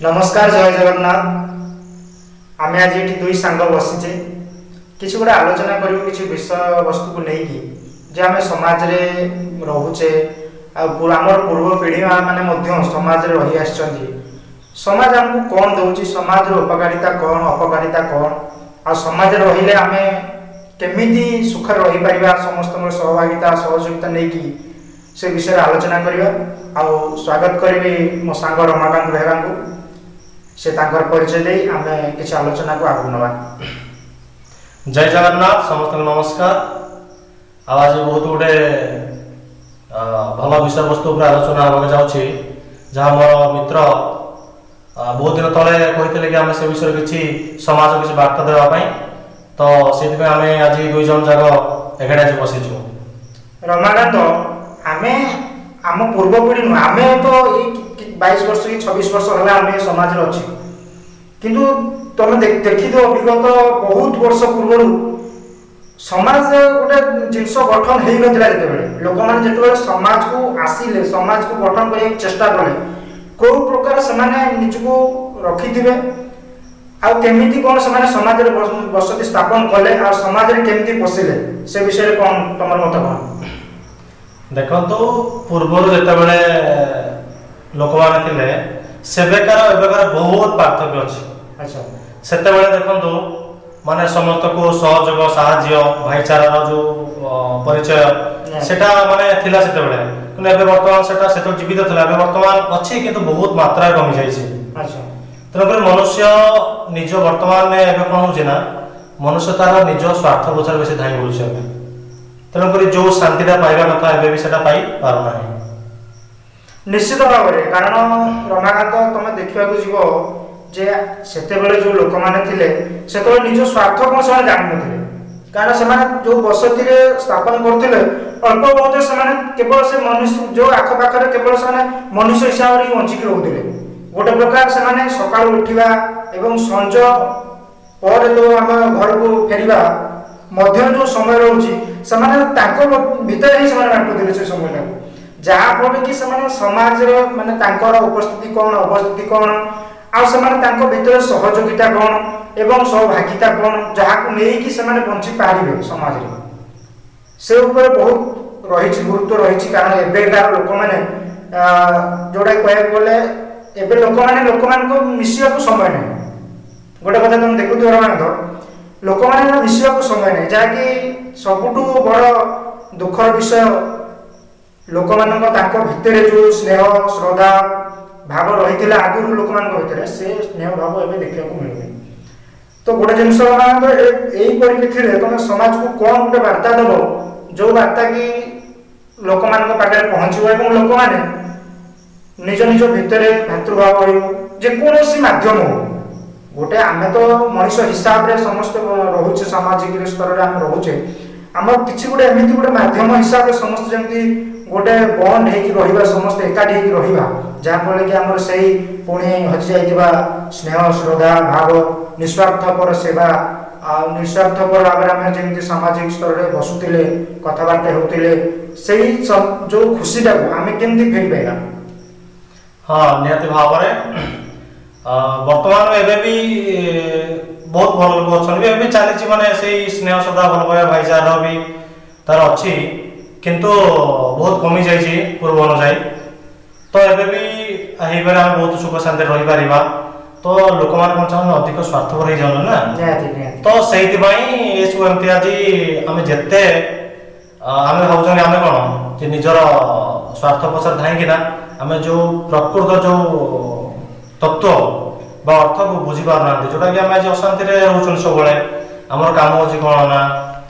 नमस्कार जय जगन्नाथ। आम आज ये दुई सांग बसीचे किसी गोटे आलोचना कर किसी विषय वस्तु को लेकिन जे आम समाज रे रोचे आम पूर्व पीढ़ी मैंने समाज रे रही आछंती। समाज आमको कौन दौर समाज उपकारिता कौन अपकारिता कौन आ समाज रहिले आम केमिति सुख रही पारिबा समस्त सहभागिता सहयोगिता नहीं से विषय आलोचना करवा। आउ स्वागत करी मो सांग रमाकांत बेहरा को से तांकर परिचय दे आमे किसी आलोचना को आगु नवा। जय जगन्नाथ समस्त नमस्कार। आज बहुत गोटे भल विषय वस्तु पर आलोचना होगा जाउछि जहाँ मोर मित्र बहुत दिन तले कही कि आम से विषय किसी समाज किसी बार्ता देवाई तो से आम आज दुई जन जाक एगेड़े आज बसीचु। रमाकांत आमे आम पूर्व पीढ़ी नुह आम तो 22 वर्ष कि 26 वर्ष है आम समाज अच्छी किंतु तुम देखी दो विगत बहुत वर्ष पूर्व समाज गोटे जिनस गठन हो नाला जिते लोक मैंने जिते समाज को आसिले समाज को गठन करने चेष्टा कले कौ प्रकार से निजको रखी थे आमिति कौन से समाज में बसति स्थापन कले आ समाज में केमती पशिले से विषय कौन तुम मत कौन देखो पूर्व जिते लोक मैंने सेबेकार एबेकार बहुत पार्थक्य अच्छी। अच्छा सेते देखो माने समस्त को सहयोग साहाय्य भाईचारार जो परिचय सेटा माने थिला सेते बेले किंतु एबे वर्तमान सेटा सेतो जीवित थिला एबे वर्तमान अछि किंतु बहुत मात्रा कमी जाइछि। अच्छा तनकर मनुष्य निज वर्तमान में एबे कोन होछि ना मनुष्य तार निज स्वार्थ पछर बेसी धाई बोलुछि एबे तनकर जो शांतिटा पाइबा कथा एबे भी सेटा पाई पारो नाही निश्चित भाव में। कारण रमाकांत तुम देखा जीव जे सेतेबेले जो लोक मैंने थिले सेतेबेले निज स्वार्थ कौन से जान नथिले कारण से जो बसति रे स्थापन करथिले अल्प बहुत से केवल से मनुष्य जो आख पाखरे केवल से मनुष्य हिसाब से बंचिक रोथिले गोटे प्रकार से सकाळ उठिबा एवं संज पर जो आम घर को फेरिबा मध्य जो समय रोची से भीतर ही बांटुले से समय जहाँ फल कि समाज माने उपस्थिति कौन अवस्थिति कौन आउ भीतर सहयोगिता कौन एवं सहभागिता कौन जहाँ को लेकिन से बंची पारे समाज रे से ऊपर बहुत रही गुरुत्व रही। कारण एबेकार लोक मैंने जोड़ा कह गले एबे लोक मान मिसिया को समय नहीं गोटे कथा तुम देखु लोक मैंने मिसिया को समय नहीं जहाँकि सबुठू बड़ दुखर विषय लोक मान भितर जो स्नेह श्रद्धा भाव रही आगुरी लोक भितर से स्नेह भाव एवं देखा मिलूनी। तो गोटे जिनस यही परिप्रेक्षी तुम समाज को कौन गोटे वार्ता दब जो वार्ता कि लोक मान पाखे पहुँचो और लोक मैंने निज निज भितर भातृभाव जेकोसी मध्यम हो गोटे आम तो मनीष हिसाब से समस्त रोचे सामाजिक स्तर में आम रोचे आम किसी गोटे एमती गोटे मध्यम हिसाब से समस्त जमी गोटे बंड हो समस्त एकाठी रहा जहाँफल कि आम से पुणी हजि जा स्नेह श्रद्धा भाव निस्वार्थपर सेवा निस्वार्थपर भाव आम जमी सामाजिक स्तर में बसुले कथबार्ता होते से जो खुशीटा को आम केमती फेरी पाइबा। हाँ निहति भाव वर्तमान में एबे भी बहुत भल लोक अच्छा भी चली माने से स्नेह श्रद्धा भल पाया भाईचारा भी तार अच्छी किंतु बहुत कमी जाइए पूर्व अनुजाई तो एबे भी आम बहुत सुख शांति रही पारिबा तो लोक मान कौन अधिक स्वार्थपर हो ना तो से सब एमती आज आम जिते आम भावुँ आम कौन निजर स्वार्थ पछर धाईकिना आम जो प्रकृत जो तत्व बा अर्थ को बुझी पारना जोटा कि आम आज अशांति रोचन सब आमर काम अच्छी कौन ना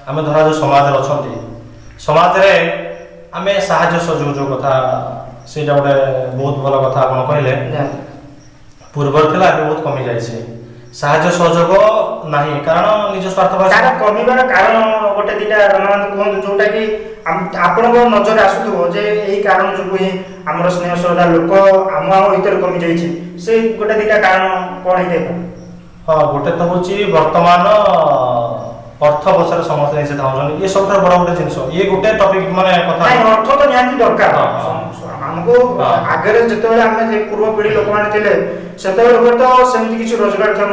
आम धरा जो समाज अच्छा समाज रे आमे साहाय्य सहयोग जो कथा सेटा गोटे बहुत भल कथा आपण कहले पूर्व थिला बहुत कमी जाइछे साहाय्य सहयोग नाही कारण निज स्वार्थ तार कमीबार कारण गोटे दिटा रमान कोन जोटा कि आपण को नजर आसुथबो जे एही कारण जो ही हमर स्नेह श्रद्धा लोक आम भीतर कमी जाइछे से गोटे दिटा कारण कोन हे देखो। हां गोटे तो होची वर्तमान अर्थ पछरे समस्त से धाउछन ये सब बड़ गोटे जिंस ये गोटे टॉपिक माने कथा अर्थ तो निहाती दरकार ଆମକୁ ହଁ। ଆଗରେ ଯେତେବେଳେ ଆମେ ଯେ ପୂର୍ବ ପିଢ଼ି ଲୋକମାନେ ଥିଲେ ସେତେବେଳେ ହୁଏତ ସେମିତି କିଛି ରୋଜଗାରକ୍ଷମ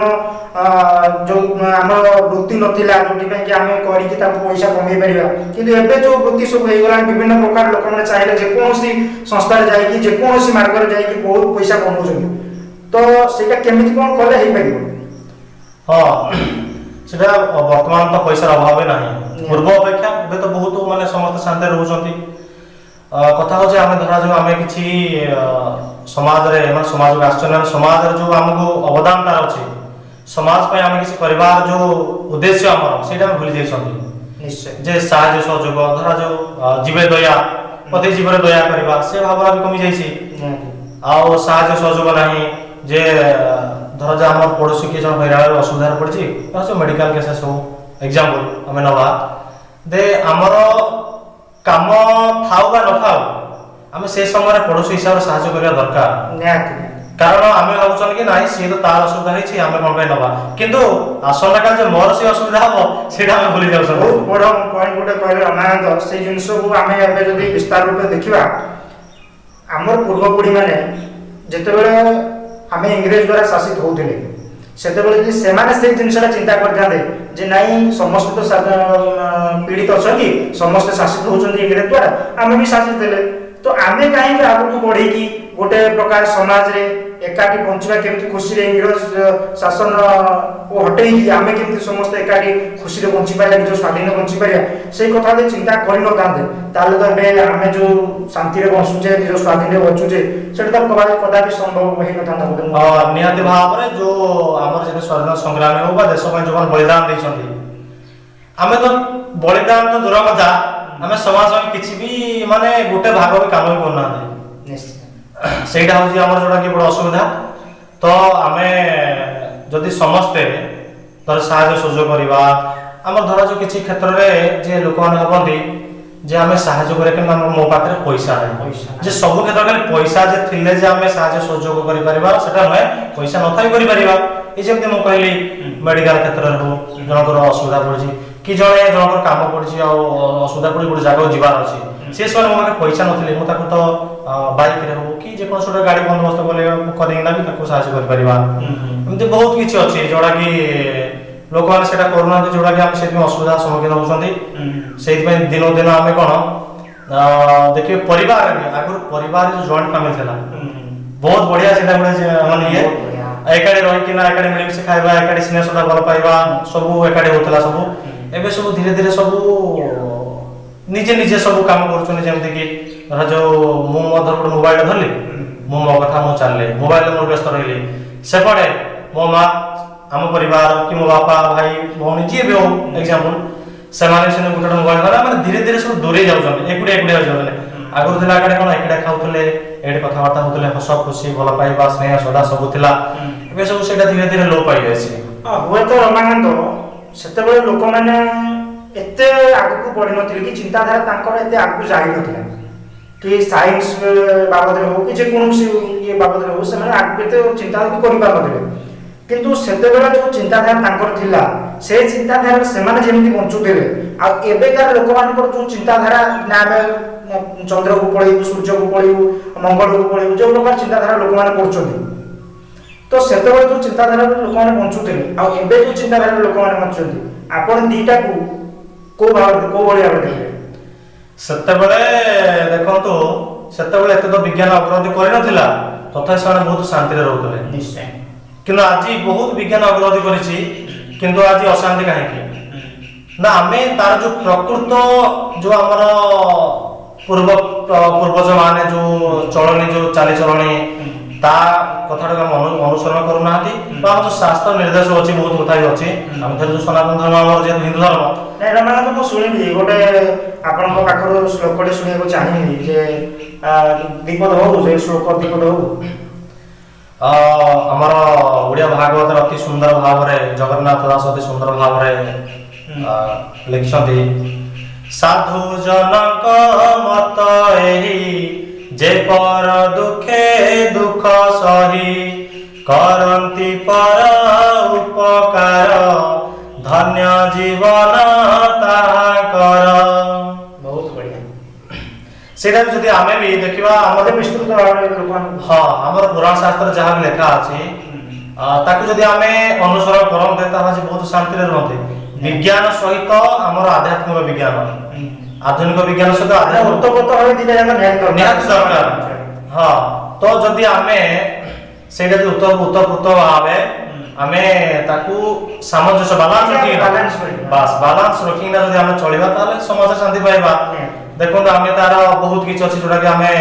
ଯୋଉ ଆମର ବୃତ୍ତି ନଥିଲା ଯୋଉଥିପାଇଁ କି ଆମେ କରିକି ତାକୁ ପଇସା କମେଇ ପାରିବା, କିନ୍ତୁ ଏବେ ଯୋଉ ବୃତ୍ତି ସବୁ ହେଇଗଲାଣି ବିଭିନ୍ନ ପ୍ରକାର ଲୋକମାନେ ଚାହିଁଲେ ଯେକୌଣସି ସଂସ୍ଥାରେ ଯାଇକି ଯେକୌଣସି ମାର୍ଗରେ ଯାଇକି ବହୁତ ପଇସା କମଉଛନ୍ତି, ତ ସେଇଟା କେମିତି କ'ଣ କଲେ ହେଇପାରିବ? ହଁ ସେଟା ବର୍ତ୍ତମାନ ତ ପଇସାର ଅଭାବ ନାହିଁ, ପୂର୍ବ ଅପେକ୍ଷା ଏବେ ତ ବହୁତ ମାନେ ସମସ୍ତେ ଶାନ୍ତିରେ ରହୁଛନ୍ତି। କଥା ହଉଛି ଆମେ ଧରାଯାଉ ଆମେ କିଛି ସମାଜରେ ମାନେ ସମାଜକୁ ଆସୁଛନ୍ତି, ଆମେ ସମାଜରେ ଯୋଉ ଆମକୁ ଅବଦାନଟା ଅଛି, ସମାଜ ପାଇଁ ଆମେ କିଛି କରିବାର ଯୋଉ ଉଦ୍ଦେଶ୍ୟ ଆମର ସେଇଟା ଆମେ ଭୁଲି ଯାଇଛନ୍ତି। ନିଶ୍ଚୟ ଯେ ସାହାଯ୍ୟ ସହଯୋଗ ଧରାଯାଉ ଜୀବେ ଦୟା ପ୍ରତି ଜୀବରେ ଦୟା କରିବା ସେ ଭାବନା ବି କମି ଯାଇଛି। ଆଉ ସାହାଯ୍ୟ ସହଯୋଗ ନାହିଁ ଯେ ଧରାଯାଉ ଆମର ପଡ଼ୋଶୀ କିଏ ଜଣେ ହଇରାଣରେ ଅସୁବିଧାରେ ପଡ଼ିଛି, ମେଡିକାଲ କେସେସ୍ ହଉ ଏକ୍ଜାମ୍ପଲ ଆମେ ନେବା ଦେ ଆମର କାମ ଥାଉ ବା ନଥାଉ ଆମେ ସେ ସମୟରେ ପଡ଼ୋଶୀ ହିସାବରେ ସାହାଯ୍ୟ କରିବା ଦରକାର। ନିହାତି କାରଣ ଆମେ ଭାବୁଛନ୍ତି କି ନାଇଁ ସିଏ ତ ତାର ଅସୁବିଧା ହେଇଛି ଆମେ କ'ଣ ପାଇଁ ନେବା, କିନ୍ତୁ ଆସନ୍ତା କାଳ ଯେ ମୋର ସେ ଅସୁବିଧା ହବ ସେଇଟା ଆମେ ଭୁଲି ଯାଉଛନ୍ତି। ବହୁତ ବଡ଼ ପଏଣ୍ଟ ଗୋଟେ କହିଲେ ରମାନନ୍ଦ, ସେଇ ଜିନିଷକୁ ଆମେ ଏବେ ଯଦି ବିସ୍ତାର ରୂପେ ଦେଖିବା, ଆମର ପୂର୍ବପୁଢ଼ୀ ମାନେ ଯେତେବେଳେ ଆମେ ଇଂରେଜ ଦ୍ୱାରା ଶାସିତ ହେଉଥିଲେ ସେତେବେଳେ ଯଦି ସେମାନେ ସେଇ ଜିନିଷଟା ଚିନ୍ତା କରିଥାନ୍ତେ ଯେ ନାଇଁ ସମସ୍ତେ ତ ପୀଡ଼ିତ ଅଛନ୍ତି, ସମସ୍ତେ ଶାସିତ ହେଉଛନ୍ତି ଇଂରେଜ ଦ୍ୱାରା, ଆମେ ବି ଶାସିତ ହେଲେ, ତ ଆମେ କାହିଁକି ଆଗକୁ ବଢ଼ିକି ଗୋଟେ ପ୍ରକାର ସମାଜରେ ଏକାଠି ବଞ୍ଚିବା, କେମିତି ଖୁସିରେ ଇଂରେଜ ଶାସନକୁ ହଟେଇକି ଆମେ କେମିତି ସମସ୍ତେ ଏକାଠି ଖୁସିରେ ବଞ୍ଚିପାରିବା, ନିଜ ସ୍ୱାଧୀନ ବଞ୍ଚିପାରିବା, ସେଇ କଥା ଯଦି ଚିନ୍ତା କରିନଥାନ୍ତେ ତାହେଲେ ତ ଏବେ ଆମେ ଯେଉଁ ଶାନ୍ତିରେ ବଞ୍ଚୁଛେ ନିଜ ସ୍ୱାଧୀନରେ ବଞ୍ଚୁଛେ ସେଟା ତ କଦାପି ସମ୍ଭବ ହେଇନଥାନ୍ତା ବୋଧେ। ନିହାତି ଭାବରେ ଯୋଉ ଆମର ଯେତେ ସ୍ୱାଧୀନତା ସଂଗ୍ରାମୀ ହଉ ବା ଦେଶ ପାଇଁ ଯୋଉମାନେ ବଳିଦାନ ଦେଇଛନ୍ତି, ଆମେ ତ ବଳିଦାନ ତ ଦୂର କଥା, ଆମେ ସମାଜ ପାଇଁ କିଛି ବି ମାନେ ଗୋଟେ ଭାଗ ବି କାମ ବି କରୁନାହାନ୍ତି। ନିଶ୍ଚୟ ସେଇଟା ହଉଛି ଆମର ଯୋଉଟା କି ବଡ଼ ଅସୁବିଧା। ତ ଆମେ ଯଦି ସମସ୍ତେ ଧର ସାହାଯ୍ୟ ସହଯୋଗ କରିବା, ଆମର ଧରାଯାଉ କିଛି କ୍ଷେତ୍ରରେ ଯେ ଲୋକମାନେ ଭାବନ୍ତି ଯେ ଆମେ ସାହାଯ୍ୟ କରିବା କିନ୍ତୁ ଆମର ମୋ ପାଖରେ ପଇସା ନାହିଁ, ଯେ ସବୁ କ୍ଷେତ୍ରରେ ଖାଲି ପଇସା ଯେ ଥିଲେ ଯେ ଆମେ ସାହାଯ୍ୟ ସହଯୋଗ କରିପାରିବା ସେଟା ନୁହେଁ, ପଇସା ନଥାଇ କରିପାରିବା। ଏ ଯେମିତି ମୁଁ କହିଲି ମେଡିକାଲ କ୍ଷେତ୍ରରେ ହଉ, ଜଣଙ୍କର ଅସୁବିଧା ପଡ଼ିଛି କି ଜଣଙ୍କର କାମ ପଡ଼ିଛି ଆଉ ଅସୁବିଧା ପଡ଼ି ଗୋଟେ ଜାଗାକୁ ଯିବାର ଅଛି, ସେ ସମୟରେ ମୋ ପାଖରେ ପଇସା ନଥିଲେ ମୁଁ ତାକୁ ତ ବାଇକରେ ହଉ କି ଯେକୌଣସି ଗୋଟେ ଗାଡ଼ି ବନ୍ଦୋବସ୍ତ କଲେ କରିକିନା ବି ତାକୁ ସାହାଯ୍ୟ କରିପାରିବା। ଏମିତି ବହୁତ କିଛି ଅଛି ଯୋଉଟାକି ଲୋକମାନେ ସେଟା କରୁନାହାନ୍ତି, ଯୋଉଟାକି ଆମେ ସେଥିପାଇଁ ଅସୁବିଧାର ସମ୍ମୁଖୀନ ହେଉଛନ୍ତି। ସେଇଥିପାଇଁ ଦିନକୁ ଦିନ ଆମେ କ'ଣ ଦେଖିବେ ପରିବାର ଆଗରୁ ପରିବାର ଯୋଉ ଜଏଣ୍ଟ ଫ୍ୟାମିଲି ଥିଲା ବହୁତ ବଢିଆ, ସେଟା ଗୋଟେ ମାନେ ଇଏ ଏକାଠି ରହିକିନା ଏକାଠି ମିଳିମିଶି ଖାଇବା, ଏକାଠି ସ୍ନେହ ଶ୍ରଦ୍ଧା ଭଲ ପାଇବା ସବୁ ଏକାଠି ହଉଥିଲା ସବୁ। ଏବେ ସବୁ ଧୀରେ ଧୀରେ ସବୁ ନିଜେ ନିଜେ ସବୁ କାମ କରୁଛନ୍ତି, ଯେମିତି କି ଧରାଯାଉ ମୁଁ ମୋ ଧର ଗୋଟେ ମୋବାଇଲ ଧରିଲି, ମୁଁ ମୋ କଥା ମୁଁ ଚାଲିଲି ମୋବାଇଲରେ ମୋର ବ୍ୟସ୍ତ ରହିଲି, ସେପଟେ ମୋ ମା ଆମ ପରିବାର କି ମୋ ବାପା ଭାଇ ଭଉଣୀ ଯିଏ ବି ହଉ ଏକ୍ଜାମ୍ପଲ ସେମାନେ ସେମିତି ଗୋଟେ ଗୋଟେ ମୋବାଇଲ ଧରିଲା, ମାନେ ଧୀରେ ଧୀରେ ସବୁ ଦୂରେଇ ଯାଉଛନ୍ତି, ଏକୁଟିଆ ଏକୁଟିଆ ହେଇଯାଉଛନ୍ତି। ଆଗରୁ ଥିଲା ଏକାଠି କ'ଣ ଏକାଠି ଖାଉଥିଲେ, ଏଠି କଥାବାର୍ତ୍ତା ହଉଥିଲେ, ହସ ଖୁସି ଭଲ ପାଇବା ସ୍ନେହ ଶ୍ରଦ୍ଧା ସବୁ ଥିଲା। ଏବେ ସବୁ ସେଇଟା ଧୀରେ ଧୀରେ ଲୋପ ପାଇଯାଇଛି। ହୁଏତ ରମାନନ୍ଦ ସେତେବେଳେ ଲୋକମାନେ ଏତେ ଆଗକୁ ବଢ଼ିନଥିଲେ କି ଚିନ୍ତାଧାରା ତାଙ୍କର ଏତେ ଆଗକୁ ଯାଇନଥିଲା, କି ସାଇନ୍ସ ବାବଦରେ ହଉ କି ଯେକୌଣସି ଇଏ ବାବଦରେ ହଉ ସେମାନେ ଆଗକୁ ଏତେ ଚିନ୍ତାଧାରା ବି କରିପାରୁନଥିଲେ, କିନ୍ତୁ ସେତେବେଳେ ଯେଉଁ ଚିନ୍ତାଧାରା ତାଙ୍କର ଥିଲା ସେ ଚିନ୍ତାଧାରାରେ ସେମାନେ ଯେମିତି ବଞ୍ଚୁଥିଲେ, ଆଉ ଏବେକାର ଲୋକମାନଙ୍କର ଯେଉଁ ଚିନ୍ତାଧାରା ନା ଆମେ ଚନ୍ଦ୍ରକୁ ପଳେଇବୁ, ସୂର୍ଯ୍ୟକୁ ପଳେଇବୁ, ମଙ୍ଗଳକୁ ପଳେଇବୁ, ଯେଉଁ ପ୍ରକାର ଚିନ୍ତାଧାରା ଲୋକମାନେ କରୁଛନ୍ତି, ତ ସେତେବେଳେ ଯେଉଁ ଚିନ୍ତାଧାରାରେ ଲୋକମାନେ ବଞ୍ଚୁଥିଲେ ଆଉ ଏବେ ଯେଉଁ ଚିନ୍ତାଧାରାରେ ଲୋକମାନେ ବଞ୍ଚୁଛନ୍ତି, ଆପଣ ଦିଟାକୁ କୋଉ ଭଳି ଭାବରେ ଦେଖିବେ? ସେତେବେଳେ ଦେଖନ୍ତୁ, ସେତେବେଳେ ଏତେ ତ ବିଜ୍ଞାନ ଅଗ୍ରଗତି କରିନଥିଲା, ତଥାପି ସେମାନେ ବହୁତ ଶାନ୍ତିରେ ରହୁଥିଲେ। ନିଶ୍ଚୟ। କିନ୍ତୁ ଆଜି ବହୁତ ବିଜ୍ଞାନ ଅଗ୍ରଗତି କରିଛି, କିନ୍ତୁ ଆଜି ଅଶାନ୍ତି କାହିଁକି ନା ଆମେ ତାର ଯୋଉ ପ୍ରକୃତ ଯୋଉ ଆମର ପୂର୍ବଜ ମାନେ ଯୋଉ ଚଳଣି ଯୋଉ ଚାଲିଚଳଣି ତା କଥାଟାକୁ ଆମେ ଅନୁସରଣ କରୁନାହାନ୍ତି, ବା ଆମର ଯୋଉ ଶାସ୍ତ୍ର ନିର୍ଦ୍ଦେଶ ଅଛି ବହୁତ କଥା ବି ଅଛି। ଆମେ ଧର ଯୋଉ ସନାତନ ଧର୍ମ ଆମର ଯେହେତୁ ହିନ୍ଦୁ ଧର୍ମ, ନାଇଁ ରମାନନ୍ଦ ମୁଁ ଶୁଣିଲି ଗୋଟେ ଆପଣଙ୍କ ପାଖରୁ ଶ୍ଲୋକଟେ ଶୁଣିବାକୁ ଚାହିଁବି, ଯେ ଦୀପଦ ହଉ ସେ ଶ୍ଲୋକ ଦୀପଦ ହଉ। ଆମର ଓଡ଼ିଆ ଭାଗବତରେ ଅତି ସୁନ୍ଦର ଭାବରେ ଜଗନ୍ନାଥ ଦାସ ଅତି ସୁନ୍ଦର ଭାବରେ ଲେଖିଛନ୍ତି, ସାଧୁ ଜନକ ମତ ଏହି ଯେ ପର ଦୁଃଖେ ଦୁଃଖ ସହି କରନ୍ତି ପର ଉପକାର ଧନ୍ୟ ଜୀବନ ତାହାଙ୍କର। ବହୁତ ବଢିଆ। ସେଇଟା ବି ଯଦି ଆମେ ବି ଦେଖିବା ଆମର ମତେ ବିସ୍ତୃତ ଭାବରେ ଲୋକମାନଙ୍କୁ ହଁ ଆମର ପୁରାଣ ଶାସ୍ତ୍ରରେ ଯାହା ବି ଲେଖା ଅଛି ତାକୁ ଯଦି ଆମେ ଅନୁସରଣ କରନ୍ତେ ତାହେଲେ ସେ ବହୁତ ଶାନ୍ତିରେ ରୁହନ୍ତି। ବିଜ୍ଞାନ ସହିତ ଆମର ଆଧ୍ୟାତ୍ମିକ ବିଜ୍ଞାନ, ଆଧୁନିକ ବିଜ୍ଞାନ ସହିତ ଉତ୍ତପ୍ରୋତ ଭାବେ ଦିଟା ଯାକ ନିହାତି ଦରକାର। ହଁ, ତ ଯଦି ଆମେ ସେଇଟା ଯଦି ଉତ୍ତପ୍ରୋତ ଭାବେ ଆମେ ତାକୁ ସାମଞ୍ଜସ୍ୟ ବାଲାନ୍ସ ରଖିକିନା ଯଦି ଆମେ ଚଳିବା ତାହେଲେ ସମାଜରେ ଶାନ୍ତି ପାଇବା। ଦେଖନ୍ତୁ ଆମେ ତାର ବହୁତ କିଛି ଅଛି ଯୋଉଟାକି ଆମେ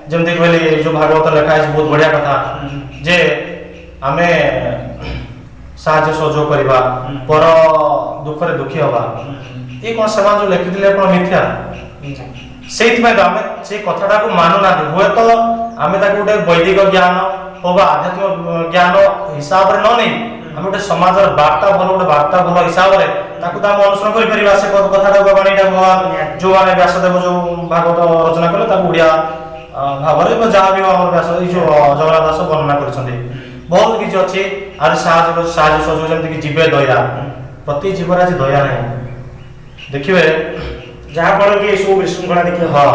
ଯେମିତି କହିଲି ଯୋଉ ଭାଗବତ ଲେଖା ହେଇଛି ବହୁତ ବଢିଆ କଥା ଯେ ଆମେ ସାହାଯ୍ୟ ସହଯୋଗ କରିବା, ପର ଦୁଃଖରେ ଦୁଃଖୀ ହବା। ଏ କଣ ସେମାନେ ଯୋଉ ଲେଖିଥିଲେ କଣ ମିଥ୍ୟା? ସେଇଥିପାଇଁ ତ ଆମେ ସେଇ କଥାଟାକୁ ମାନୁନାହାନ୍ତି। ହୁଏତ ଆମେ ତାକୁ ଗୋଟେ ବୈଦିକ ଜ୍ଞାନ ବା ଆଧ୍ୟାତ୍ମିକ ଜ୍ଞାନ ହିସାବରେ ନ ନେଇ ଆମେ ଗୋଟେ ସମାଜର ବାର୍ତ୍ତା ଭଲ ହିସାବରେ ତାକୁ ତ ଆମେ ଅନୁସରଣ କରିପାରିବା। ସେ କଥାଟାକୁ ବାଣୀଟା ଯୋଉମାନେ ବ୍ୟାସଦେବ ଯୋଉ ଭାଗବତ ରଚନା କଲେ ତାକୁ ଓଡ଼ିଆ ଭାବରେ ଯାହା ବି ଆମର ବ୍ୟାସ ଏଇ ଯୋଉ ଜଗନ୍ନାଥ ଦାସ ବର୍ଣ୍ଣନା କରିଛନ୍ତି। ବହୁତ କିଛି ଅଛି ଆଜି ସାହାଯ୍ୟ ସହଯୋଗ ଯେମିତିକି ଜୀବେ ଦୟା, ପ୍ରତି ଜୀବରେ ଆଜି ଦୟା ନାହିଁ ଦେଖିବେ, ଯାହା ଫଳରେ କି ଏସବୁ ବିଶୃଙ୍ଖଳା ଦେଖିବେ। ହଁ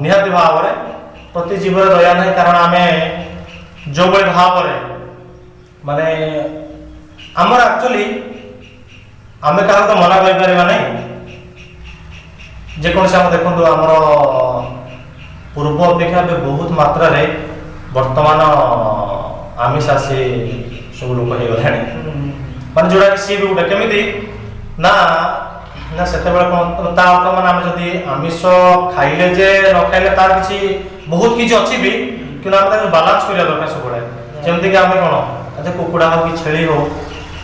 ନିହାତି ଭାବରେ ପ୍ରତି ଜୀବରେ ଦୟା ନାହିଁ। କାରଣ ଆମେ ଯୋଉଭଳି ଭାବରେ ମାନେ ଆମର ଆକ୍ଚୁଆଲି ଆମେ କାହାକୁ ତ ମନା କରିପାରିବା ନାହିଁ। ଯେକୌଣସି ଆମେ ଦେଖନ୍ତୁ ଆମର ପୂର୍ବ ଅପେକ୍ଷା ଏବେ ବହୁତ ମାତ୍ରାରେ ବର୍ତ୍ତମାନ ଆମିଷାସୀ ସବୁ ଲୋକ ହେଇଗଲାଣି। ମାନେ ଯୋଉଟାକି ସିଏ ବି ଗୋଟେ କେମିତି ନା ସେତେବେଳେ କଣ ତା ଅର୍ଥ ମାନେ ଆମେ ଯଦି ଆମିଷ ଖାଇଲେ ଯେ ନ ଖାଇଲେ ତାର କିଛି ବହୁତ କିଛି ଅଛି ବି, କିନ୍ତୁ ଆମେ ତାକୁ ବାଲାନ୍ସ କରିବା ଦରକାର ସବୁବେଳେ। ଯେମିତିକି ଆମେ କଣ କୁକୁଡ଼ା ହଉ କି ଛେଳି ହଉ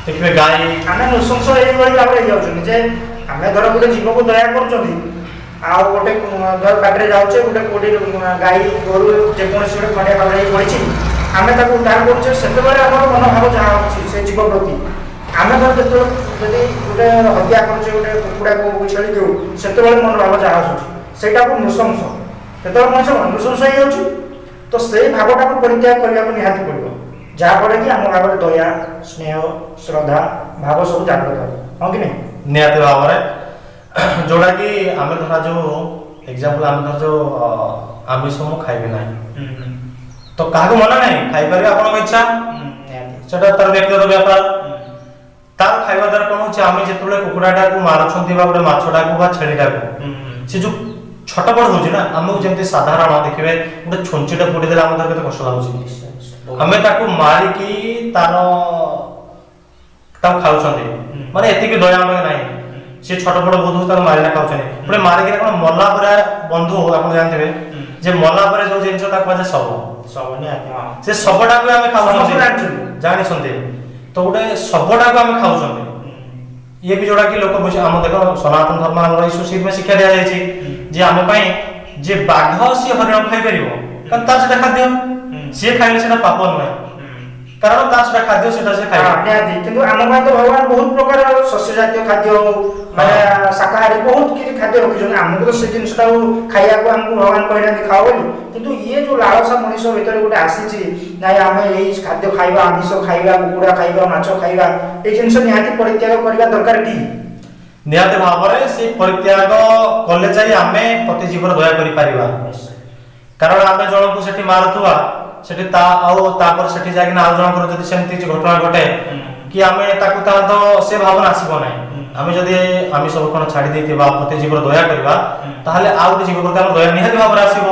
ଦେଖିବେ ଗାଈ ଆମେ ନୃଶଂସ ଏଇଭଳି ଭାବରେ ହେଇଯାଉଛନ୍ତି ଯେ ଆମେ ଧର ଗୋଟେ ଜୀବକୁ ଦୟା କରୁଛନ୍ତି, ଆଉ ଗୋଟେ ଧର ବାଟରେ ଯାଉଛେ ଗୋଟେ ଗାଈ ଗୋରୁ ଯେକୌଣସି ଗୋଟେ ଖଣ୍ଡିଆ ଖାବରା ହେଇ ପଡ଼ିଛି, ଆମେ ତାକୁ ଉଦ୍ଧାର କରୁଛେ। ସେତେବେଳେ ଆମର ମନୋଭାବ ଯାହା ଅଛି ସେ ଜୀବ ପ୍ରତି, ଆମେ ଧର ଯେତେବେଳେ ଯଦି ଗୋଟେ ହତ୍ୟା କରୁଛେ ଗୋଟେ କୁକୁଡ଼ାକୁ ଛେଳି ଦେଉ, ସେତେବେଳେ ମନୋଭାବ ଯାହା ଆସୁଛି ସେଇଟାକୁ ନୃଶଂସ, ସେତେବେଳେ ମଣିଷ ନୃଶଂସ ହେଇଯାଉଛି। ତ ସେଇ ଭାବଟାକୁ ପରିତ୍ୟାଗ କରିବାକୁ ନିହାତି ପଡ଼ିବ, ଯାହାଫଳରେ କି ଆମ ଭାବରେ ଦୟା, ସ୍ନେହ, ଶ୍ରଦ୍ଧା ଭାବ ସବୁ ଜାଗ୍ରତ ହେବ। ହଁ କି ନାହିଁ? ନିହାତି ଭାବରେ ଯୋଉଟାକି ଆମେ ଧରା ଯୋଉ ଏକ୍ସାମ୍ପଲ ଆମେ ଧର ଯୋଉ ଆମିଷ ମୁଁ ଖାଇବି ନାହିଁ, ତ କାହାକୁ ମନା ନାହିଁ, ଖାଇପାରିବେ ଆପଣଙ୍କ ଇଚ୍ଛା, ସେଟା ତାର ବ୍ୟକ୍ତିଗତ ବ୍ୟାପାର। ତାର ଖାଇବା ଦ୍ୱାରା କଣ ହଉଛି, ଆମେ ଯେତେବେଳେ କୁକୁଡ଼ାଟାକୁ ମାରୁଛନ୍ତି ବା ଗୋଟେ ମାଛଟାକୁ ବା ଛେଳିଟାକୁ ସେ ଯୋଉ ଛଟପଟ ହଉଛି ନା, ଆମକୁ ଯେମିତି ସାଧାରଣ ଦେଖିବେ ଗୋଟେ ଛୁଞ୍ଚିଟା ଫୁଟି ଦେଲେ ଆମ କେତେ କଷ୍ଟ ଲାଗୁଛି। ଆମେ ତାକୁ ମାରିକି ତାକୁ ଖାଉଛନ୍ତି, ମାନେ ଏତିକି ଦୟା ଆମେ ନାହିଁ। ସେ ଛଟପଟ ବହୁତ ହଉଛି ତାକୁ ମାରିନା ଖାଉଛନ୍ତି, ପୁଣି ମାରିକି କଣ ମଲା ପରେ ବନ୍ଧୁ ଆପଣ ଜାଣିଥିବେ ଯେ ମଲା ପରେ ଯୋଉ ଜିନିଷ ତାକୁ କୁହାଯାଏ ଶବ, ସେ ଶବଟାକୁ ଆମେ ଖାଉଛନ୍ତି ଜାଣିଛନ୍ତି। ତ ଗୋଟେ ଶବଟାକୁ ଆମେ ଖାଉଛନ୍ତି, ଇଏ ବି ଯୋଉଟା କି ଲୋକ ବୁଝି ଆମ ଦେଖ ସନାତନ ଧର୍ମ ଆମର ଏଇ ସେଇଥିପାଇଁ ଶିକ୍ଷା ଦିଆଯାଇଛି ଯେ ଆମ ପାଇଁ ଯେ ବାଘ ସିଏ ହରିଣ ଖାଇପାରିବ, କାରଣ ତାର ସେଟା ଖାଦ୍ୟ, ସିଏ ଖାଇଲେ ସେଟା ପାପ ନୁହେଁ, କାରଣ ତାର ସେଟା ଖାଦ୍ୟ ସେଟା ସେ ଖାଇବ। କିନ୍ତୁ ଆମ ପାଇଁ ତ ଭଗବାନ ବହୁତ ପ୍ରକାର ଶସ୍ୟ ଜାତୀୟ ଖାଦ୍ୟ ମାନେ ଶାକାହାରୀ ବହୁତ କିଛି ଖାଦ୍ୟ ରଖିଛନ୍ତି। ଆମକୁ ତ ସେ ଜିନିଷଟାକୁ ଖାଇବାକୁ ଆମକୁ ଭଗବାନ କହିନାହାନ୍ତି ଖାଅ ବୋଲି, କିନ୍ତୁ ଇଏ ଯୋଉ ଲାଳସା ମଣିଷ ଭିତରେ ଗୋଟେ ଆସିଛି, ନାଇଁ ଆମେ ଏଇ ଖାଦ୍ୟ ଖାଇବା, ଆମିଷ ଖାଇବା, କୁକୁଡ଼ା ଖାଇବା, ମାଛ ଖାଇବା, ଏଇ ଜିନିଷ ନିହାତି ପରିତ୍ୟାଗ କରିବା ଦରକାର କି? ନିହାତି ଭାବରେ ସେ ପରିତ୍ୟାଗ କଲେ ଯାଇ ଆମେ ପ୍ରତି ଜୀବନ ଦୟା କରିପାରିବା। କାରଣ ଆମେ ଜଣକୁ ସେଠି ମାରୁଥିବା ସେଠି ତାପରେ ସେଠି ଯାଇକିନା ଆଉ ଜଣଙ୍କର ଯଦି ସେମିତି କିଛି ଘଟଣା ଘଟେ କି ଆମେ ତାକୁ ତାର ତ ସେ ଭାବନା ଆସିବ ନାହିଁ। ଆମେ ଯଦି ଆମିଷ ଭକ୍ଷଣ ଛାଡ଼ି ଦେଇଥିବା, ପ୍ରତି ଜୀବନ ଦୟା କରିବା, ତାହେଲେ ଆଉ ଗୋଟେ ଜୀବ ପ୍ରତି ଆମର ଦୟା ନିହାତି ଭାବରେ ଆସିବ।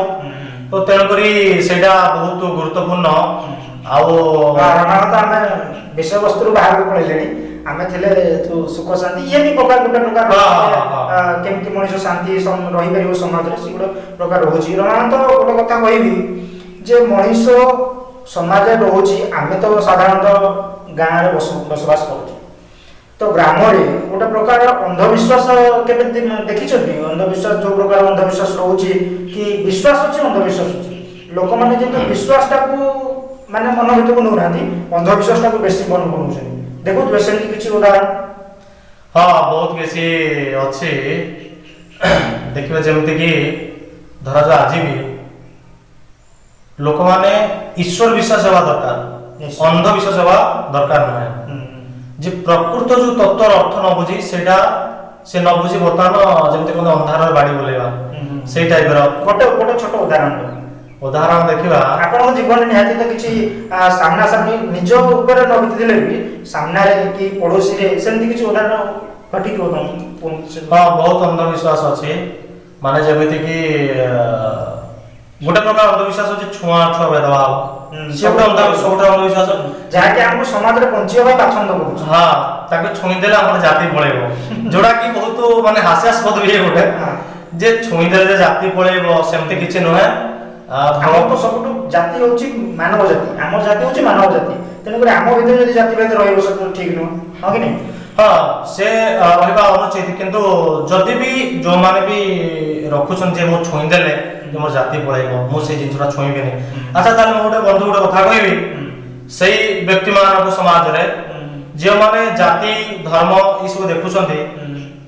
ତ ତେଣୁକରି ସେଇଟା ବହୁତ ଗୁରୁତ୍ୱପୂର୍ଣ୍ଣ। ଆଉ ଆମେ ବିଷୟବସ୍ତୁରୁ ବାହାରକୁ ପଳେଇଲେଣି, ଆମେ ଥିଲେ ସୁଖ ଶାନ୍ତି ଇଏ ବି ପ୍ରକାର ଗୋଟେ ପ୍ରକାର କେମିତି ମଣିଷ ଶାନ୍ତି ରହିପାରିବ ସମାଜରେ, ସେ ଗୋଟେ ପ୍ରକାର ରହୁଛି। ରମାନ୍ତ ଗୋଟେ କଥା କହିବି ଯେ ମଣିଷ ସମାଜରେ ରହୁଛି, ଆମେ ତ ସାଧାରଣତଃ ଗାଁରେ ବସବାସ କରୁଛୁ, ତ ଗ୍ରାମରେ ଗୋଟେ ପ୍ରକାର ଅନ୍ଧବିଶ୍ୱାସ କେବେ ଦେଖିଛନ୍ତି? ଅନ୍ଧବିଶ୍ୱାସ ଯୋଉ ପ୍ରକାର ଅନ୍ଧବିଶ୍ୱାସ ରହୁଛି କି ବିଶ୍ୱାସ ଅଛି, ଅନ୍ଧବିଶ୍ୱାସ ଅଛି, ଲୋକମାନେ ଯେହେତୁ ବିଶ୍ୱାସଟାକୁ ମାନେ ମନ ଭିତରକୁ ନେଉନାହାନ୍ତି, ଅନ୍ଧବିଶ୍ୱାସଟାକୁ ବେଶୀ ମନକୁ ନେଉଛନ୍ତି। ଦେଖୁଥିବେ ସେମିତି କିଛି ଉଦାହରଣ? ହଁ, ବହୁତ କିଛି ଅଛି। ଦେଖିବେ ଯେମିତିକି ଧରାଯାଉ ଆଜି ବି ଲୋକମାନେ ଈଶ୍ୱର ବିଶ୍ୱାସ ହେବା ଦରକାର, ଅନ୍ଧବିଶ୍ୱାସ ହେବା ଦରକାର ନୁହେଁ। ଯେ ପ୍ରକୃତ ଯୋଉ ତତ୍ତ୍ୱର ଅର୍ଥ ନ ବୁଝି ସେଇଟା ସେ ନ ବୁଝି ବର୍ତ୍ତମାନ ଯେମିତି କୁହନ୍ତି ଅନ୍ଧାରରେ ବାଡ଼ି ବୁଲେଇବା ସେଇ ଟାଇପର। ଗୋଟେ ଗୋଟେ ଛୋଟ ଉଦାହରଣ ଦେଖିବା। ଆପଣଙ୍କ ଜୀବନରେ ନିହାତି ତ କିଛି ସାମ୍ନାସାମ୍ନି ନିଜ ଉପରେ ନ ବିତିଥିଲେ ବି ସାମ୍ନାରେ କି ପଡୋଶୀରେ ସେମିତି କିଛି ଉଦାହରଣ ଘଟିଥିବ ତ? ହଁ, ବହୁତ ଅନ୍ଧବିଶ୍ୱାସ ଅଛି। ମାନେ ଯେମିତି କି ଗୋଟେ ପ୍ରକାର ଅନ୍ଧବିଶ୍ୱାସ ଅଛି ଛୁଆଁ ଭେଦଭାବ। ସବୁଠୁ ଅନ୍ଧବିଶ୍ୱାସ ଯାହାକି ଆମକୁ ସମାଜରେ ବଞ୍ଚିବା ପାଇଁ ବାଛନ୍ଦ କରୁଛି। ହଁ, ତାକୁ ଛୁଇଁଦେଲେ ଆମର ଜାତି ପଳେଇବ, ଯୋଉଟା କି ବହୁତ ମାନେ ହାସ୍ୟାସ୍ପଦ ବି ଗୋଟେ, ଯେ ଛୁଇଁଦେଲେ ଯେ ଜାତି ପଳେଇବ ସେମିତି କିଛି ନୁହେଁ। ଆମର ତ ସବୁଠୁ ଜାତି ହଉଛି ମାନବ ଜାତି, ଆମ ଜାତି ହଉଛି ମାନବ ଜାତି, ତେଣୁକରି ଆମ ଭିତରେ ଯଦି ଜାତିଭେଦ ରହିବ ସେଟା ଠିକ ନୁହଁ, ହଁ କି ନାଇଁ? ହଁ, ସେ ରହିବା ଅନୁଚିତ, କିନ୍ତୁ ଯଦି ବି ଯୋଉମାନେ ବି ରଖୁଛନ୍ତି ଯେ ମୁଁ ଛୁଇଁଦେଲେ ମୋର ଜାତି ପଳେଇବ, ମୁଁ ସେଇ ଜିନିଷଟା ଛୁଇଁବିନି। ଆଚ୍ଛା, ତାହେଲେ ମୁଁ ଗୋଟେ ବନ୍ଧୁ ଗୋଟେ କଥା କହିବି, ସେଇ ବ୍ୟକ୍ତିମାନଙ୍କ ସମାଜରେ ଯେଉଁମାନେ ଜାତି ଧର୍ମ ଏସବୁ ଦେଖୁଛନ୍ତି,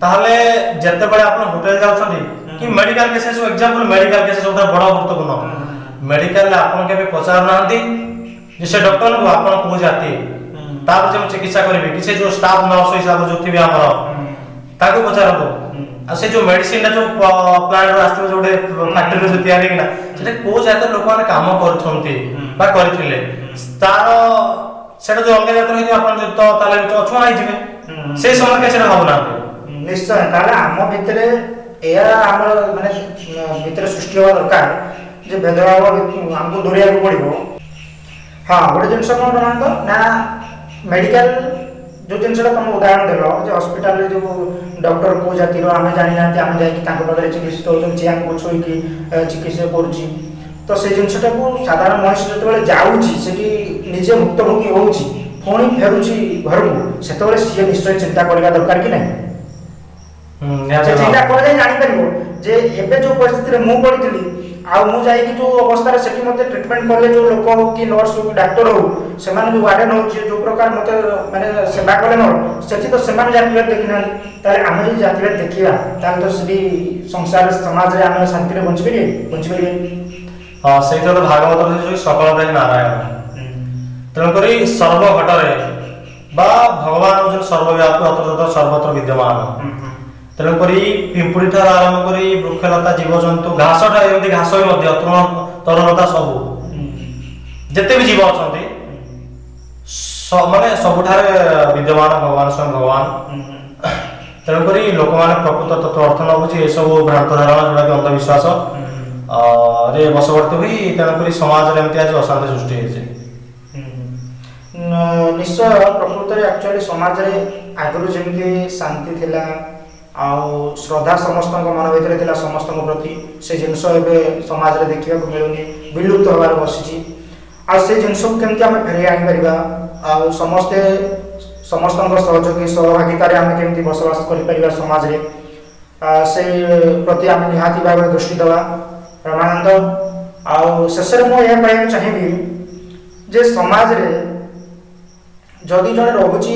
ତାହେଲେ ଯେତେବେଳେ ଆପଣ ହୋଟେଲ ଯାଉଛନ୍ତି କି medical cases, example medical cases ଗୋଟେ ବଡ଼ ଗୁରୁତ୍ୱପୂର୍ଣ୍ଣ। ମେଡିକାଲରେ ଆପଣ କେବେ ପଚାରୁନାହାନ୍ତି ଯେ ସେ ଡକ୍ଟରଙ୍କୁ ଆପଣ କୋଉ ଜାତି, ତାପରେ ଯେ ମୁଁ ଚିକିତ୍ସା କରିବି କି ସେ ଯୋଉ ଷ୍ଟାଫ ନର୍ସ ହିସାବରେ ଯୋଉ ଥିବେ ଆମର ତାକୁ ପଚାରନ୍ତୁ। ଆଉ ସେ ଯୋଉ ମେଡିସିନଟା ଯୋଉ ପ୍ଲାଣ୍ଟରୁ ଆସିଥିବ ଯୋଉଟେ ଫ୍ୟାକ୍ଟ୍ରିରୁ ଯୋଉ ତିଆରି ହେଇକିନା ସେଟା କୋଉ ଜାତିର ଲୋକମାନେ କାମ କରୁଛନ୍ତି ବା କରିଥିଲେ, ତାର ସେଟା ଯୋଉ ଅଲଗା ଜାତିର ହେଇଥିବ ଆପଣ ତ ତାହେଲେ ଅଛୁଆଁ ହେଇଯିବେ। ସେଇ ସମୟରେ ସେଟା ଭାବୁନାହାନ୍ତି। ନିଶ୍ଚୟ, ତାହେଲେ ଆମ ଭିତରେ ଏହା ଆମର ମାନେ ଭିତରେ ସୃଷ୍ଟି ହେବା ଦରକାର ଯେ ଭେଦଭାବ ଆମକୁ ଦୂରେଇବାକୁ ପଡ଼ିବ। ହଁ, ଗୋଟେ ଜିନିଷ କ'ଣ ରହନ୍ତ ନା ମେଡିକାଲ ଯୋଉ ଜିନିଷଟା ତମ ଉଦାହରଣ ଦେଲ ଯେ ହସ୍ପିଟାଲରେ ଯୋଉ ଡକ୍ଟର କୋଉ ଜାତିର ଆମେ ଜାଣିନାହାନ୍ତି, ଆମେ ଯାଇକି ତାଙ୍କ ପାଖରେ ଚିକିତ୍ସିତ ହେଉଛନ୍ତି, ଆମକୁ ଛୁଇଁକି ଚିକିତ୍ସା କରୁଛି, ତ ସେଇ ଜିନିଷଟାକୁ ସାଧାରଣ ମଣିଷ ଯେତେବେଳେ ଯାଉଛି ସେଠି ନିଜେ ଭୁକ୍ତଭୋଗୀ ହେଉଛି ପୁଣି ଫେରୁଛି ଘରକୁ, ସେତେବେଳେ ସିଏ ନିଶ୍ଚୟ ଚିନ୍ତା କରିବା ଦରକାର କି ନାହିଁ? ଚିନ୍ତା କଲେ ଯାଇ ଜାଣିପାରିବ ଯେ ଏବେ ଯୋଉ ପରିସ୍ଥିତିରେ ମୁଁ ପଡ଼ିଥିଲି ଆଉ ମୁଁ ଯାଇକି ଯୋଉ ଅବସ୍ଥାରେ ସେଠି ମୋତେ ଟ୍ରିଟମେଣ୍ଟ କଲେ ଯୋଉ ଲୋକ ହଉ କି ନର୍ସ ହଉ ଡାକ୍ତର ହଉ, ସେମାନେ ଯୋଉ ୱାର୍ଡେନ୍ ହଉଛି ଯୋଉ ପ୍ରକାର ମୋତେ ମାନେ ସେବା କଲେ ମୋର, ସେଠି ତ ସେମାନେ ଜାତିଭେଦ ଦେଖିନାହାନ୍ତି। ତାହେଲେ ଆମେ ଯଦି ଜାତିଭେଦ ଦେଖିବା ତାହେଲେ ତ ସେଠି ସଂସାର ସମାଜରେ ଆମେ ଶାନ୍ତିରେ ବଞ୍ଚିପାରିବେ। ହଁ, ସେଇଟା ତ ଭାଗବତରେ ଯୋଉ ସକଳ ଦେହି ନାରାୟଣ। ତେଣୁକରି ସର୍ବଘଟରେ ବା ଭଗବାନ ହଉଛନ୍ତି ସର୍ବବ୍ୟାପୀ ଅତର୍ଗତ ସର୍ବତ୍ର ବିଦ୍ୟମାନ। ତେଣୁକରି ପିମ୍ପୁଡ଼ି ଠାରୁ ଆରମ୍ଭ କରି ବୃକ୍ଷଲତା ଜୀବଜନ୍ତୁ ଘାସଟା ଏମିତି ଘାସ ବି ମଧ୍ୟ ତରୁଲତା ସବୁ ଯେତେ ବି ଜୀବ ଅଛନ୍ତି ମାନେ ସବୁଠାରେ ବିଦ୍ୟମାନ ଭଗବାନ ସ୍ୱୟଂ ଭଗବାନ। ତେଣୁକରି ଲୋକମାନେ ପ୍ରକୃତ ତତ୍ତ୍ୱ ଅର୍ଥ ନ ବୁଝି ଏସବୁ ଭ୍ରାନ୍ତ ଧାରଣା ଯୋଉଟାକି ଅନ୍ଧବିଶ୍ୱାସ ରେ ବଶବର୍ତ୍ତୀ ହୋଇ ତେଣୁକରି ସମାଜରେ ଏମିତି ଆଜି ଅଶାନ୍ତି ସୃଷ୍ଟି ହେଇଛି। ନିଶ୍ଚୟ, ପ୍ରକୃତରେ ଆକ୍ଚୁଆଲି ସମାଜରେ ଆଗରୁ ଯେମିତି ଶାନ୍ତି ଥିଲା ଆଉ ଶ୍ରଦ୍ଧା ସମସ୍ତଙ୍କ ମନ ଭିତରେ ଥିଲା ସମସ୍ତଙ୍କ ପ୍ରତି, ସେ ଜିନିଷ ଏବେ ସମାଜରେ ଦେଖିବାକୁ ମିଳୁନି, ବିଲୁପ୍ତ ହେବାରେ ବସିଛି। ଆଉ ସେ ଜିନିଷକୁ କେମିତି ଆମେ ଫେରାଇ ଆଣିପାରିବା, ଆଉ ସମସ୍ତଙ୍କ ସହଯୋଗୀ ସହଭାଗିତାରେ ଆମେ କେମିତି ବସବାସ କରିପାରିବା ସମାଜରେ, ସେଇ ପ୍ରତି ଆମେ ନିହାତି ଭାବରେ ଦୃଷ୍ଟି ଦେବା। ରମାନନ୍ଦ, ଆଉ ଶେଷରେ ମୁଁ ଏହା କହିବାକୁ ଚାହିଁବି ଯେ ସମାଜରେ ଯଦି ଜଣେ ରହୁଛି,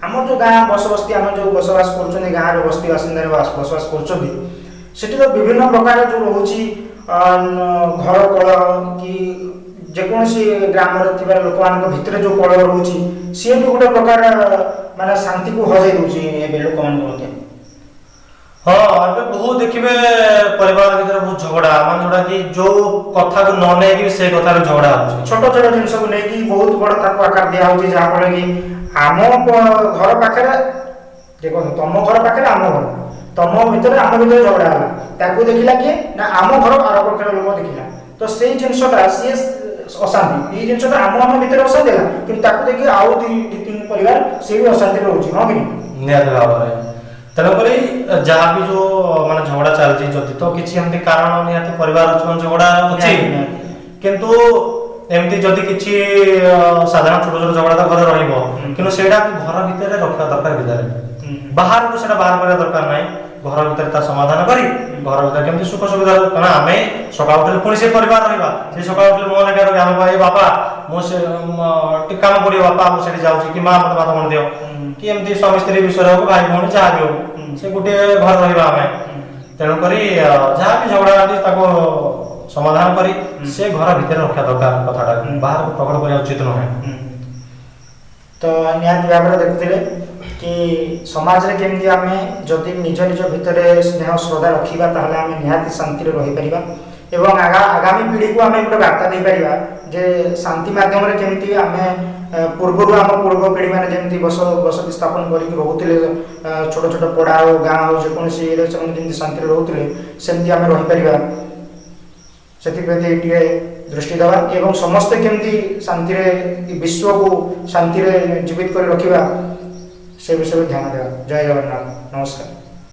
ଆମର ଯେଉଁ ଗାଁ ବସବସ୍ତି ଆମେ ଯେଉଁ ବସବାସ କରୁଛନ୍ତି, ଗାଁରେ ବସ୍ତି ବାସିନ୍ଦାରେ ବସବାସ କରୁଛନ୍ତି, ସେଠି ତ ବିଭିନ୍ନ ପ୍ରକାର ଯେଉଁ ରହୁଛି ଘର କଳହ କି ଯେକୌଣସି ଗ୍ରାମରେ ଥିବା ଲୋକମାନଙ୍କ ଭିତରେ ଯେଉଁ କଳହ ରହୁଛି, ସିଏ ବି ଗୋଟେ ପ୍ରକାର ମାନେ ଶାନ୍ତିକୁ ହଜେଇ ଦେଉଛି ଏବେ ଲୋକମାନଙ୍କ ମଧ୍ୟରେ। ହଁ, ଏବେ ବହୁତ ଦେଖିବେ ପରିବାର ଭିତରେ ବହୁତ ଝଗଡ଼ା, ମାନେ ଯୋଉଟା କି ଯୋଉ କଥାକୁ ନ ନେଇକି ସେ କଥାରେ ଝଗଡ଼ା ହଉଛି, ଛୋଟ ଛୋଟ ଜିନିଷକୁ ନେଇକି ବହୁତ ବଡ଼ ତାକୁ ଆକାର ଦିଆହଉଛି, ଯାହାଫଳରେ କି ଆମ ଘର ପାଖରେ ଦେଖନ୍ତୁ, ତମ ଘର ପାଖରେ ଆମ ଘର, ତମ ଭିତରେ ଆମ ଭିତରେ ଝଗଡ଼ା ହେଲା, ତାକୁ ଦେଖିଲା କିଏ ନା ଆମ ଘର ଆର ପକ୍ଷର ଲୋକ ଦେଖିଲା, ତ ସେଇ ଜିନିଷଟା ସିଏ ଅଶାନ୍ତି, ଏଇ ଜିନିଷଟା ଆମ ଭିତରେ ଅଶାନ୍ତି ହେଲା, କିନ୍ତୁ ତାକୁ ଦେଖି ଆଉ ଦୁଇ ତିନି ପରିବାର ସିଏ ବି ଅଶାନ୍ତିରେ ରହୁଛି, ହଁ କି ନିହାତି ଭାବରେ। ତେଣୁକରି ଯାହା ବି ଯୋଉ ମାନେ ଝଗଡ଼ା ଚାଲିଛି, ଯଦି ତ କିଛି ଏମିତି କାରଣ ନିହାତି ପରିବାର ଝଗଡ଼ା ଅଛି, କିନ୍ତୁ ଏମିତି ଯଦି କିଛି ସାଧାରଣ ଛୋଟ ଛୋଟ ଝଗଡ଼ା ତ ଘରେ ରହିବ, କିନ୍ତୁ ସେଇଟାକୁ ଘର ଭିତରେ ରଖିବା ଦରକାର, ଭିତରେ ବାହାରକୁ ସେଟା ବାହାର କରିବା ଦରକାର ନାହିଁ। ଘର ଭିତରେ ତା ସମାଧାନ କରି ଘର ଭିତରେ କେମିତି ସୁଖ ସୁବିଧା, କାରଣ ଆମେ ସକାଳୁ ଉଠିଲେ ପୁଣି ସେ ପରିବାର ରହିବା, ସେ ସକାଳୁ ଉଠିଲେ ମୋ ଲେଖା ରଖି ଆମ ଭାଇ ବାପା ମୁଁ ସେ ଟିକେ କାମ କରିବ, ବାପା ମୁଁ ସେଠି ଯାଉଛି, କି ମା ମତେ ଭାତ ବନେଇ ଦିଅ, କି ଏମିତି ସ୍ୱାମୀ ସ୍ତ୍ରୀ ବିଷୟରେ ହଉ, ଭାଇ ଭଉଣୀ ଯାହା ବି ହଉ, ସେ ଗୋଟିଏ ଘରେ ରହିବା ଆମେ। ତେଣୁକରି ଯାହା ବି ଝଗଡ଼ା ଅଛି ତାକୁ ସମାଧାନ କରି ସେ ଘର ଭିତରେ ରଖିବା ଦରକାର, କଥାଟା ବାହାରକୁ ପ୍ରକଟ କରିବା ଉଚିତ ନୁହେଁ। तो निहाती भाव में देखुले कि समाज रे केमती आमे जदि निज निज भितर स्नेह श्रद्धा रखिबा ताहले आमे निहाती शांति रे रहि परिबा एवं आगामी पीढ़ी को आमे गोटे वार्ता दे परिबा जे शांति माध्यम रे केमती आमे पूर्व आम पूर्व पीढ़ी मैंने जमी बसति स्थापन करके रोते छोट छोट पड़ा हो गाँ हो जेकोसी शांति रोते सेमती आम रहीपर से दृष्टि देवा एवं समस्ते केमती शांति विश्व को शांति जीवित कर रखा से विषय ध्यान देवा। जय जगन्नाथ। नमस्कार।